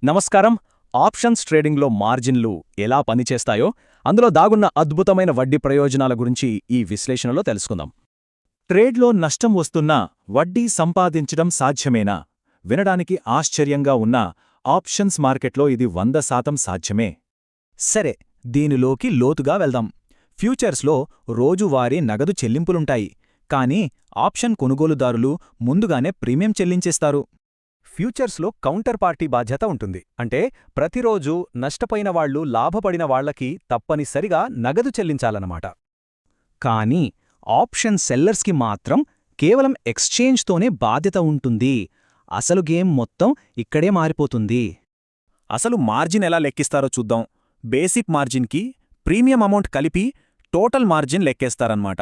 నమస్కారం. ఆప్షన్స్ ట్రేడింగ్లో మార్జిన్లు ఎలా పనిచేస్తాయో, అందులో దాగున్న అద్భుతమైన వడ్డీ ప్రయోజనాల గురించి ఈ విశ్లేషణలో తెలుసుకుందాం. ట్రేడ్లో నష్టం వస్తున్నా వడ్డీ సంపాదించడం సాధ్యమేనా? వినడానికి ఆశ్చర్యంగా ఉన్నా ఆప్షన్స్ మార్కెట్లో ఇది 100% సాధ్యమే. సరే, దీనిలోకి లోతుగా వెళ్దాం. ఫ్యూచర్స్లో రోజువారీ నగదు చెల్లింపులుంటాయి, కానీ ఆప్షన్ కొనుగోలుదారులు ముందుగానే ప్రీమియం చెల్లించేస్తారు. ఫ్యూచర్స్లో కౌంటర్ పార్టీ బాధ్యత ఉంటుంది. అంటే ప్రతిరోజూ నష్టపోయిన వాళ్లు లాభపడిన వాళ్లకి తప్పనిసరిగా నగదు చెల్లించాలన్నమాట. కానీ ఆప్షన్ సెల్లర్స్కి మాత్రం కేవలం ఎక్స్చేంజ్తోనే బాధ్యత ఉంటుంది. అసలు గేమ్ మొత్తం ఇక్కడే మారిపోతుంది. అసలు మార్జిన్ ఎలా లెక్కిస్తారో చూద్దాం. బేసిక్ మార్జిన్కి ప్రీమియం అమౌంట్ కలిపి టోటల్ మార్జిన్ లెక్కేస్తారన్నమాట.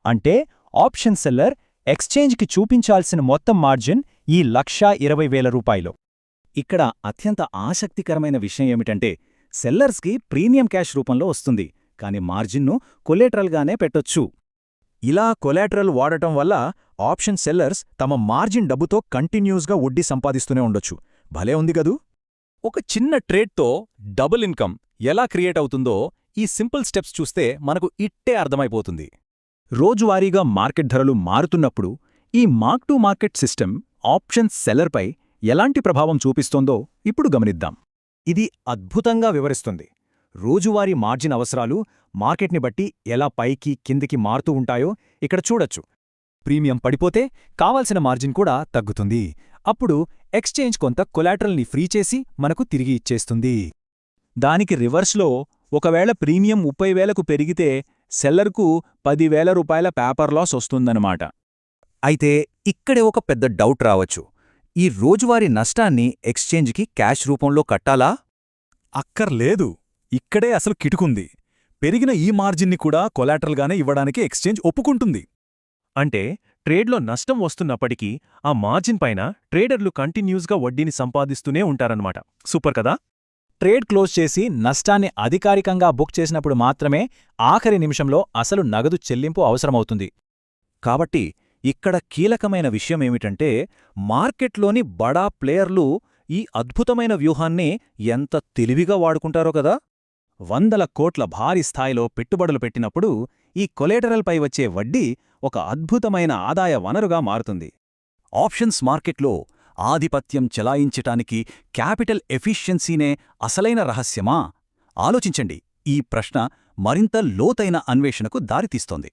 అంటే ఆప్షన్ సెల్లర్ ఎక్స్చేంజ్కి చూపించాల్సిన మొత్తం మార్జిన్ ఈ ₹1,20,000. ఇక్కడ అత్యంత ఆసక్తికరమైన విషయం ఏమిటంటే, సెల్లర్స్కి ప్రీమియం క్యాష్ రూపంలో వస్తుంది, కాని మార్జిన్ను కొలేటరల్గానే పెట్టొచ్చు. ఇలా కొలాటరల్ వాడటం వల్ల ఆప్షన్ సెల్లర్స్ తమ మార్జిన్ డబ్బుతో కంటిన్యూస్గా వడ్డీ సంపాదిస్తూనే ఉండొచ్చు. భలే ఉంది గదూ! ఒక చిన్న ట్రేడ్తో డబుల్ ఇన్కమ్ ఎలా క్రియేట్ అవుతుందో ఈ సింపుల్ స్టెప్స్ చూస్తే మనకు ఇట్టే అర్థమైపోతుంది. రోజువారీగా మార్కెట్ ధరలు మారుతున్నప్పుడు ఈ mark to market system options సెల్లర్పై ఎలాంటి ప్రభావం చూపిస్తోందో ఇప్పుడు గమనిద్దాం. ఇది అద్భుతంగా వివరిస్తుంది. రోజువారీ మార్జిన్ అవసరాలు మార్కెట్ని బట్టి ఎలా పైకి కిందికి మారుతూ ఉంటాయో ఇక్కడ చూడొచ్చు. ప్రీమియం పడిపోతే కావాల్సిన మార్జిన్ కూడా తగ్గుతుంది. అప్పుడు ఎక్స్చేంజ్ కొంత కొలాటరల్ని ఫ్రీ చేసి మనకు తిరిగి ఇచ్చేస్తుంది. దానికి రివర్స్లో ఒకవేళ ప్రీమియం 30,000కు పెరిగితే సెల్లర్కు ₹10,000 పేపర్ లాస్ వస్తుందన్నమాట. అయితే ఇక్కడే ఒక పెద్ద డౌట్ రావచ్చు. ఈ రోజువారీ నష్టాన్ని ఎక్స్చేంజ్కి క్యాష్ రూపంలో కట్టాలా? అక్కర్లేదు. ఇక్కడే అసలు కిటుకుంది. పెరిగిన ఈ మార్జిన్ని కూడా కొలాటరల్గానే ఇవ్వడానికి ఎక్స్చేంజ్ ఒప్పుకుంటుంది. అంటే ట్రేడ్లో నష్టం వస్తున్నప్పటికీ ఆ మార్జిన్ పైన ట్రేడర్లు కంటిన్యూస్గా వడ్డీని సంపాదిస్తూనే ఉంటారన్నమాట. సూపర్ కదా! ట్రేడ్ క్లోజ్ చేసి నష్టాన్ని అధికారికంగా బుక్ చేసినప్పుడు మాత్రమే ఆఖరి నిమిషంలో అసలు నగదు చెల్లింపు అవసరమవుతుంది. కాబట్టి ఇక్కడ కీలకమైన విషయమేమిటంటే, మార్కెట్లోని బడా ప్లేయర్లు ఈ అద్భుతమైన వ్యూహాన్ని ఎంత తెలివిగా వాడుకుంటారో కదా! 100 కోట్ల భారీ స్థాయిలో పెట్టుబడులు పెట్టినప్పుడు ఈ కొలేటరల్పై వచ్చే వడ్డీ ఒక అద్భుతమైన ఆదాయ వనరుగా మారుతుంది. ఆప్షన్స్ మార్కెట్లో ఆధిపత్యం చెలాయించటానికి క్యాపిటల్ ఎఫిషియన్సీనే అసలైన రహస్యమా? ఆలోచించండి. ఈ ప్రశ్న మరింత లోతైన అన్వేషణకు దారితీస్తోంది.